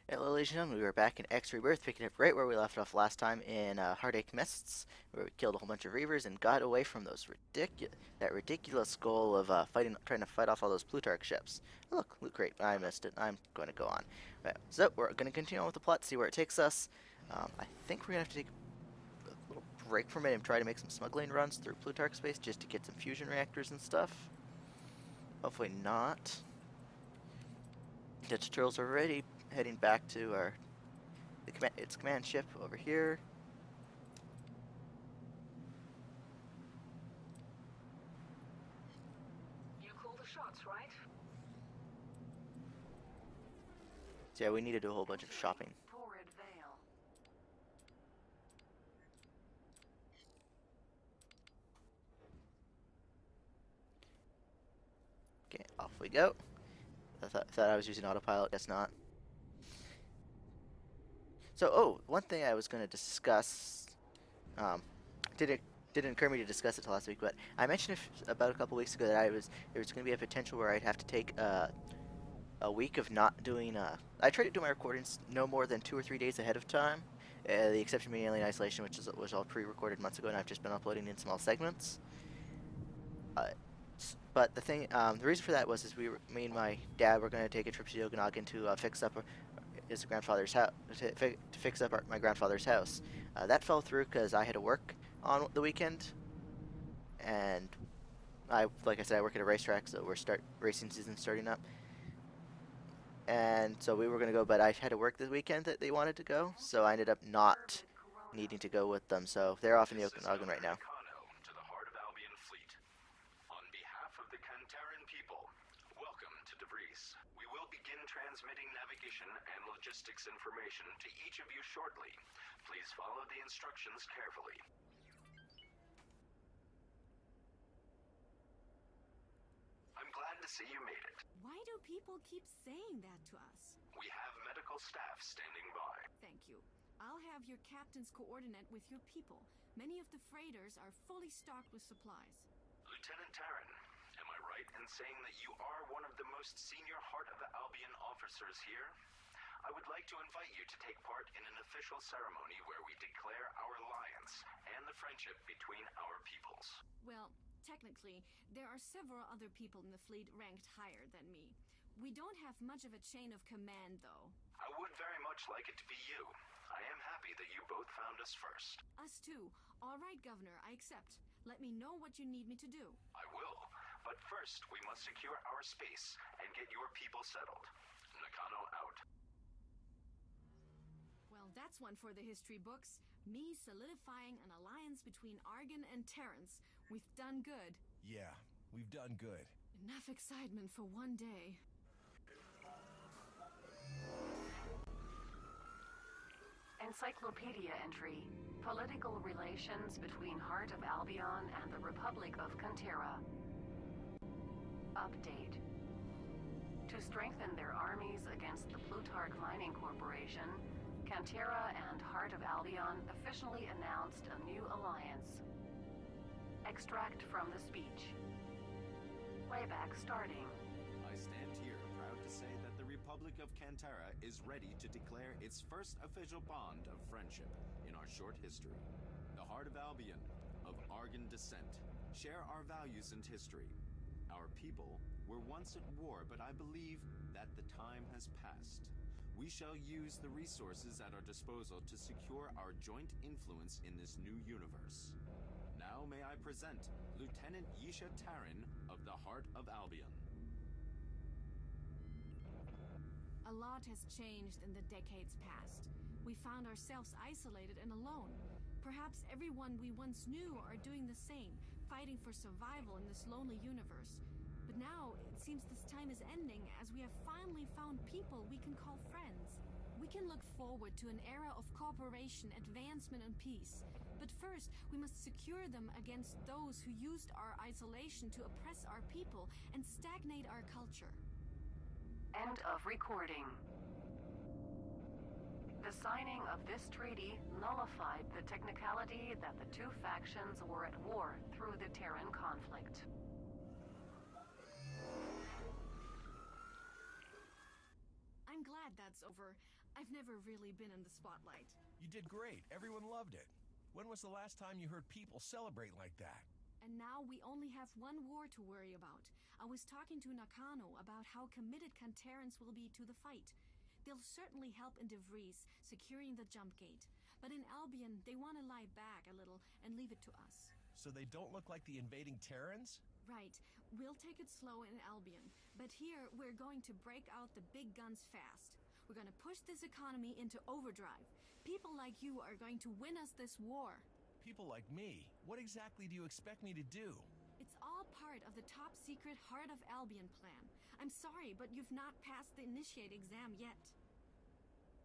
Hello, ladies and gentlemen. We were back in X Rebirth, picking up right where we left off last time in Heartache Mists, where we killed a whole bunch of Reavers and got away from that ridiculous goal of trying to fight off all those Plutarch ships. Oh, look, loot crate. I missed it. I'm going to go on. Right, so we're going to continue on with the plot, see where it takes us. I think we're going to have to take a little break from it and try to make some smuggling runs through Plutarch space just to get some fusion reactors and stuff. Hopefully not. The tutorial's already heading back to its command ship over here. You call the shots, right? So yeah, we need to do a whole bunch of shopping. Torrid Vale. Okay, off we go. I thought I was using autopilot, guess not. So, one thing I was going to discuss, um, didn't occur to me to discuss it till last week, but I mentioned about a couple weeks ago that there was going to be a potential where I'd have to take a week of not doing. I try to do my recordings no more than 2 or 3 days ahead of time. The exception being Alien Isolation, which was all pre-recorded months ago, and I've just been uploading in small segments. But the reason for that was me and my dad were going to take a trip to Okanagan to fix up his grandfather's house, to fix up my grandfather's house. That fell through because I had to work on the weekend, and like I said, I work at a racetrack, so racing season starting up. And so we were going to go, but I had to work this weekend that they wanted to go, so I ended up not needing to go with them. So they're off in the Okanagan right now. To the Heart of Albion fleet. On behalf of the Cantaran people, welcome to DeVries. We will begin transmitting navigation and logistics information to each of you shortly. Please follow the instructions carefully. I'm glad to see you made it. Why do people keep saying that to us? We have medical staff standing by. Thank you. I'll have your captain's coordinate with your people. Many of the freighters are fully stocked with supplies. Lieutenant Taryn, am I right in saying that you are one of the most senior Heart of Albion officers here? I would like to invite you to take part in an official ceremony where we declare our alliance and the friendship between our peoples. Well, technically, there are several other people in the fleet ranked higher than me. We don't have much of a chain of command, though. I would very much like it to be you. I am happy that you both found us first. Us too. All right, Governor, I accept. Let me know what you need me to do. I will. But first, we must secure our space and get your people settled. Nakano out. Well, that's one for the history books. Me solidifying an alliance between Argon and Terrence. We've done good. Yeah, we've done good. Enough excitement for one day. Encyclopedia entry. Political relations between Heart of Albion and the Republic of Cantera. Update. To strengthen their armies against the Plutarch Mining Corporation, Cantera and Heart of Albion officially announced a new alliance. Extract from the speech. Playback starting. I stand here proud to say that the Republic of Cantera is ready to declare its first official bond of friendship in our short history. The Heart of Albion, of Argon descent, share our values and history. Our people were once at war, but I believe that the time has passed. We shall use the resources at our disposal to secure our joint influence in this new universe. Now may I present Lieutenant Yisha Taryn of the Heart of Albion. A lot has changed in the decades past. We found ourselves isolated and alone. Perhaps everyone we once knew are doing the same, fighting for survival in this lonely universe. But now, it seems this time is ending as we have finally found people we can call friends. We can look forward to an era of cooperation, advancement, and peace. But first, we must secure them against those who used our isolation to oppress our people and stagnate our culture. End of recording. The signing of this treaty nullified the technicality that the two factions were at war through the Terran conflict. I'm glad that's over. I've never really been in the spotlight. You did great. Everyone loved it. When was the last time you heard people celebrate like that? And now we only have one war to worry about. I was talking to Nakano about how committed Canterans will be to the fight. They'll certainly help in De Vries, securing the jump gate. But in Albion, they want to lie back a little and leave it to us. So they don't look like the invading Terrans? Right. We'll take it slow in Albion. But here, we're going to break out the big guns fast. We're going to push this economy into overdrive. People like you are going to win us this war. People like me? What exactly do you expect me to do? It's all part of the top secret Heart of Albion plan. I'm sorry, but you've not passed the initiate exam yet.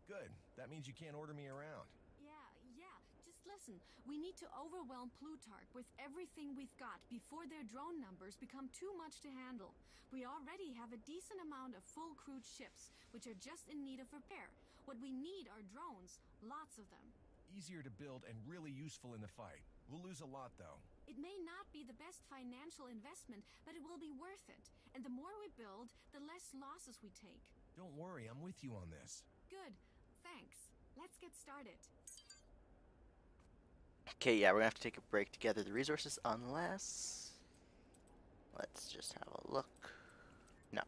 Good. That means you can't order me around. Yeah. Just listen. We need to overwhelm Plutarch with everything we've got before their drone numbers become too much to handle. We already have a decent amount of full crewed ships, which are just in need of repair. What we need are drones, lots of them. Easier to build and really useful in the fight. We'll lose a lot, though. It may not be the best financial investment, but it will be worth it. And the more we build, the less losses we take. Don't worry, I'm with you on this. Good. Thanks. Let's get started. Okay, yeah, we're gonna have to take a break to gather the resources unless... Let's just have a look. No.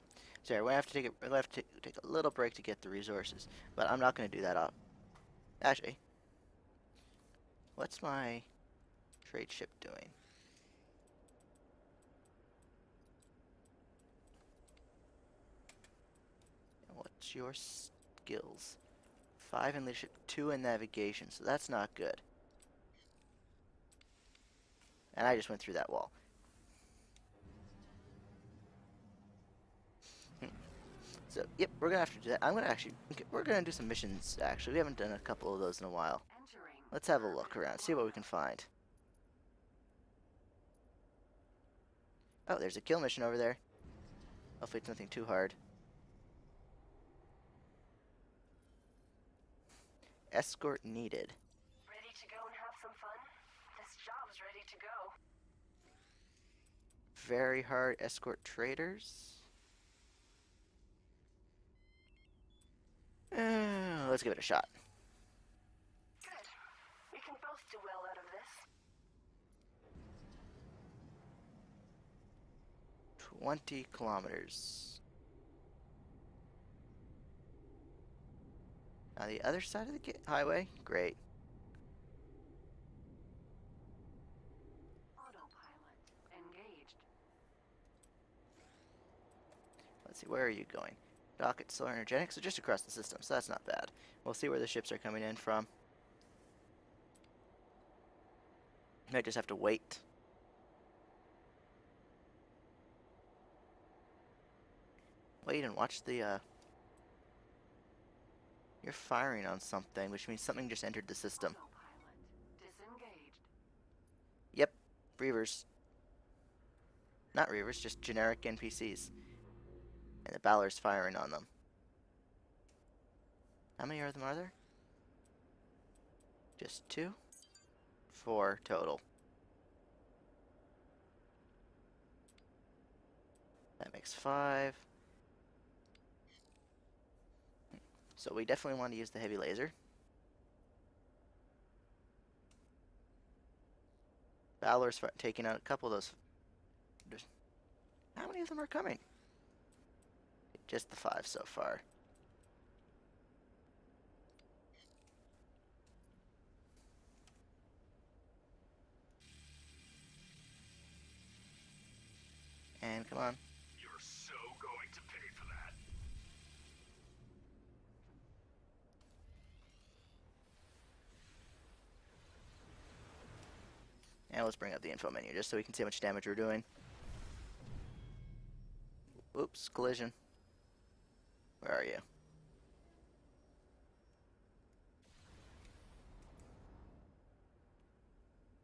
Sorry, we'll have to take a little break to get the resources. But I'm not gonna do that up. Actually, what's my trade ship doing? And what's your skills? 5 in leadership, 2 in navigation, so that's not good. And I just went through that wall. So, yep, we're gonna have to do that. We're gonna do some missions, actually. We haven't done a couple of those in a while. Let's have a look around, see what we can find. Oh, there's a kill mission over there. Hopefully it's nothing too hard. Escort needed. Ready to go and have some fun? This job's ready to go. Very hard escort traders. Let's give it a shot. Good. We can both do well out of this. 20 kilometers. On the other side of the highway? Great. Autopilot engaged. Let's see, where are you going? Dock at Solar Energetics, so just across the system, so that's not bad. We'll see where the ships are coming in from. Might just have to wait. Wait and watch the, You're firing on something, which means something just entered the system. Autopilot disengaged. Yep, Reavers. Not Reavers, just generic NPCs. And the Balor's firing on them. How many of them are there? Just 2? 4 total. That makes 5. So we definitely want to use the heavy laser. Balor's taking out a couple of those. How many of them are coming? Just the 5 so far. And come on. You're so going to pay for that. And let's bring up the info menu just so we can see how much damage we're doing. Oops, collision. Where are you?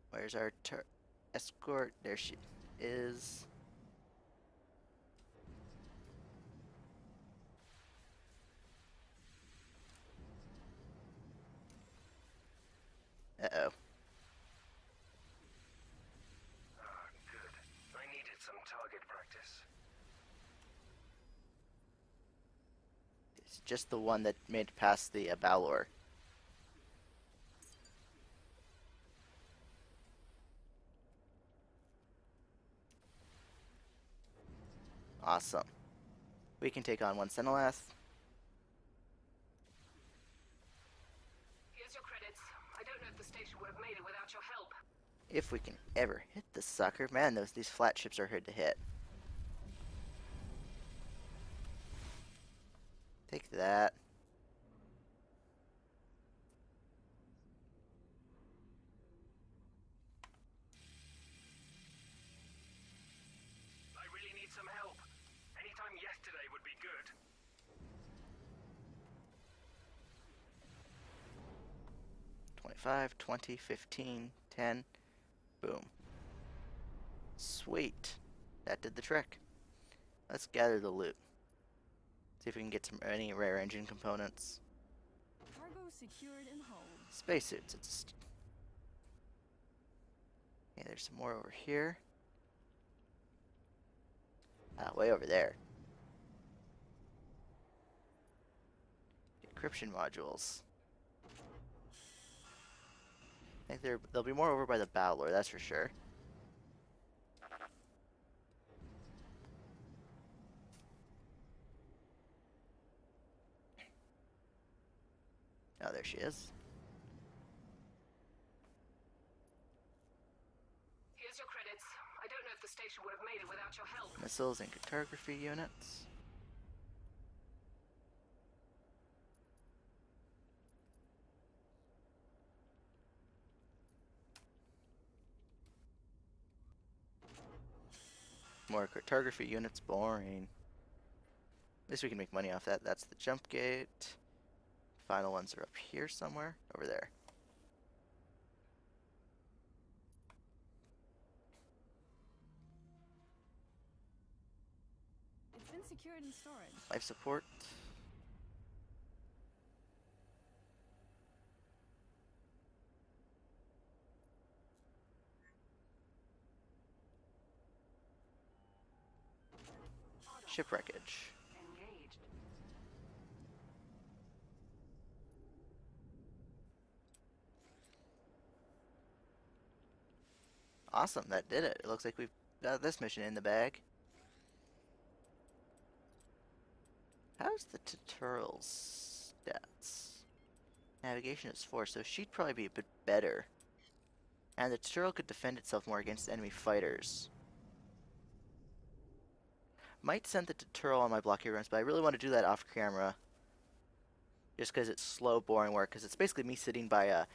Where's our escort? There she is. Uh-oh. Good. I needed some target practice. just the one that made it past the Balor. Awesome. We can take on one Senelath. Here's your credits. I don't know if the station would have made it without your help. If we can ever hit the sucker. Man, these flat ships are hard to hit. Take that. I really need some help. Anytime yesterday would be good. 25, 20, 15, 10. Boom. Sweet. That did the trick. Let's gather the loot. See if we can get any rare engine components. Cargo secured and hold. Spacesuits. Yeah, there's some more over here. Way over there. Encryption modules. I think there'll be more over by the Balor, that's for sure. Oh, there she is. Here's your credits. I don't know if the station would have made it without your help. Missiles and cartography units. More cartography units, boring. At least we can make money off that. That's the jump gate. Final ones are up here somewhere. Over there. It's been secured in storage. Life support. Ship wreckage. Engaged. Awesome, that did it. It looks like we've got this mission in the bag. How's the tutorial's stats? Navigation is 4, so she'd probably be a bit better. And the tutorial could defend itself more against enemy fighters. Might send the tutorial on my blockade runs, but I really want to do that off camera. Just because it's slow, boring work. Because it's basically me sitting by a...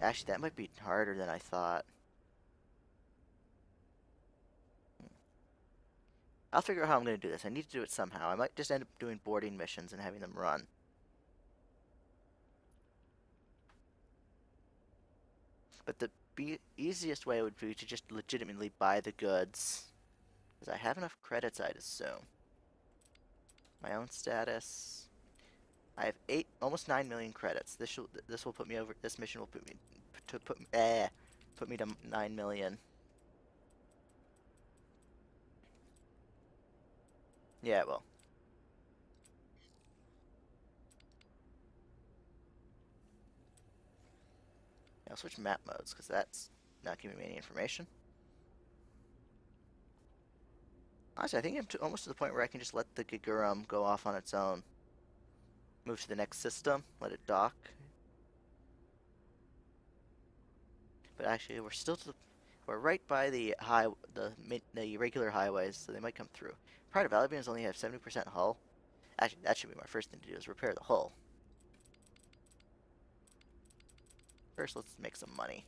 Actually, that might be harder than I thought. I'll figure out how I'm going to do this. I need to do it somehow. I might just end up doing boarding missions and having them run. But the easiest way would be to just legitimately buy the goods. Because I have enough credits, I'd assume. My own status. I have almost 9 million credits. This will put me over. This mission will put me to 9 million. Yeah, well. I'll switch map modes because that's not giving me any information. Honestly, I think I'm almost to the point where I can just let the Gigurum go off on its own. Move to the next system, let it dock. But actually, we're right by the regular highways, so they might come through. Pride of Albion's only have 70% hull. Actually, that should be my first thing to do, is repair the hull. First, let's make some money.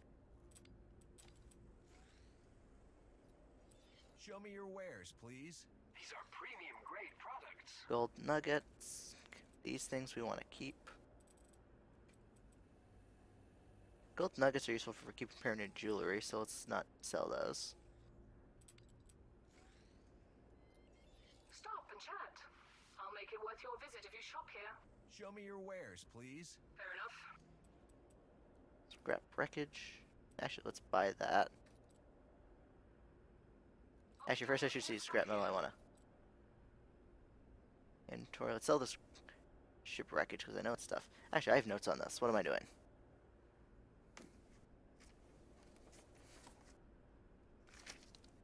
Show me your wares, please. These are premium grade products. Gold nuggets. These things we want to keep. Gold nuggets are useful for keeping permanent jewelry, so let's not sell those. Stop and chat. I'll make it worth your visit if you shop here. Show me your wares, please. Fair enough. Scrap wreckage. Actually, let's buy that. Actually, first I should see scrap metal I want to. Inventory. Let's sell this Ship wreckage, because I know it's stuff. Actually, I have notes on this. What am I doing?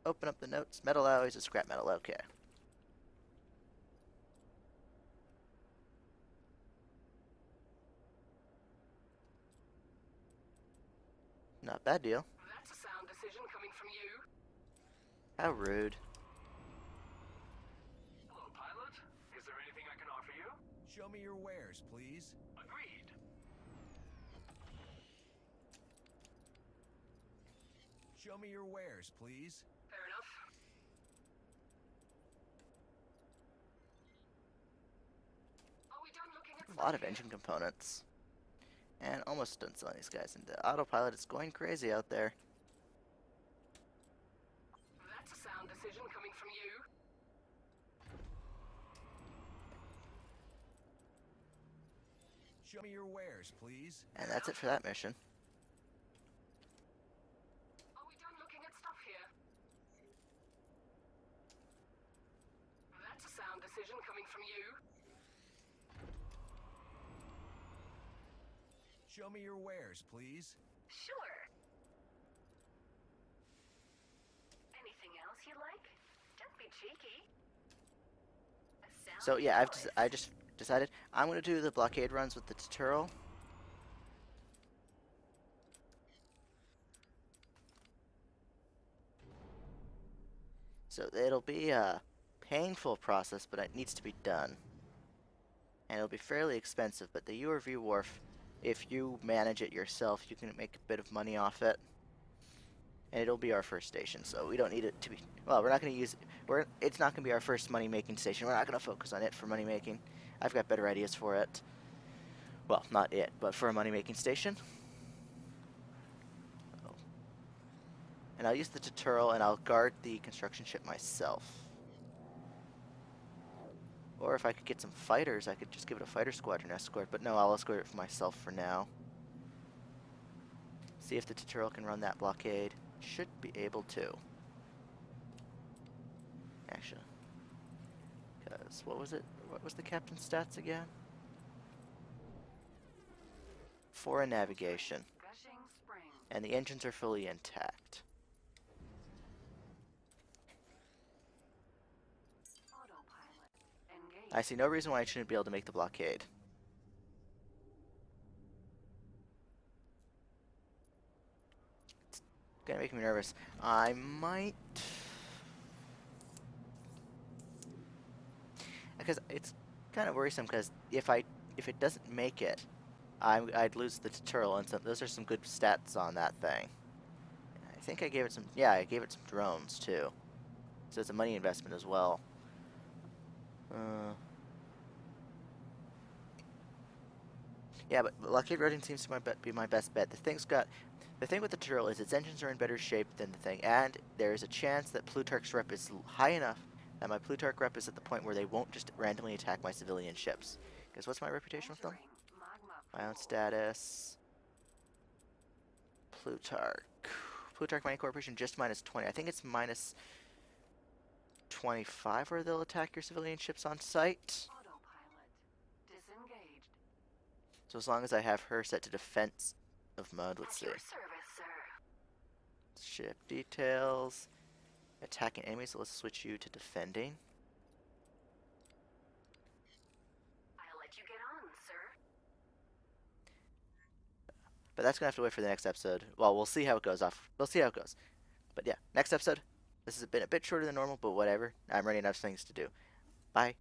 Open up the notes. Metal alloys is scrap metal. Okay. Not a bad deal. That's a sound decision coming from you. How rude. Hello, pilot. Is there anything I can offer you? Show me your wares, please. Agreed. Show me your wares, please. Fair enough. Are we done looking at A lot of stuff engine components. And almost done selling these guys into autopilot. It's going crazy out there. here? That's a sound decision coming from you. Show me your wares, please. And that's it for that mission. Are we done looking at stuff here? That's a sound decision coming from you. Show me your wares, please. Sure. Anything else you like? Don't be cheeky. So yeah, I just decided I'm gonna do the blockade runs with the Tutorial. So it'll be a painful process, but it needs to be done. And it'll be fairly expensive, but the URV wharf, if you manage it yourself, you can make a bit of money off it. And it'll be our first station, so we don't need it to be... Well, we're not going to use... It's not going to be our first money-making station. We're not going to focus on it for money-making. I've got better ideas for it. Well, not it, but for a money-making station. Oh. And I'll use the Tutorial, and I'll guard the construction ship myself. Or if I could get some fighters, I could just give it a fighter squadron escort. But no, I'll escort it for myself for now. See if the Tutorial can run that blockade. Should be able to. Actually. Because, what was it? What was the captain's stats again? 4 in navigation. Gushing spring. And the engines are fully intact. Autopilot. Engage. I see no reason why I shouldn't be able to make the blockade. It's gonna make me nervous. I might... Because it's kind of worrisome, because if it doesn't make it, I'd lose the Tutorial, and those are some good stats on that thing. I think I gave it some... Yeah, I gave it some drones, too. So it's a money investment as well. Yeah, but blockade routing seems to be my best bet. The thing with the Tutorial is its engines are in better shape than the thing, and there is a chance that Plutarch's rep is high enough that my Plutarch rep is at the point where they won't just randomly attack my civilian ships. Because what's my reputation with them? Entering magma My own pool. status. Plutarch. Plutarch Mining Corporation just minus 20. I think it's minus 25 where they'll attack your civilian ships on sight. Autopilot. Disengaged. So as long as I have her set to defense of mode, let's At see. your service, sir. Ship details. Attacking enemies, so let's switch you to defending. I'll let you get on, sir. But that's gonna have to wait for the next episode. Well, we'll see how it goes off. We'll see how it goes. But yeah, next episode. This has been a bit shorter than normal, but whatever. I'm running out of things to do. Bye.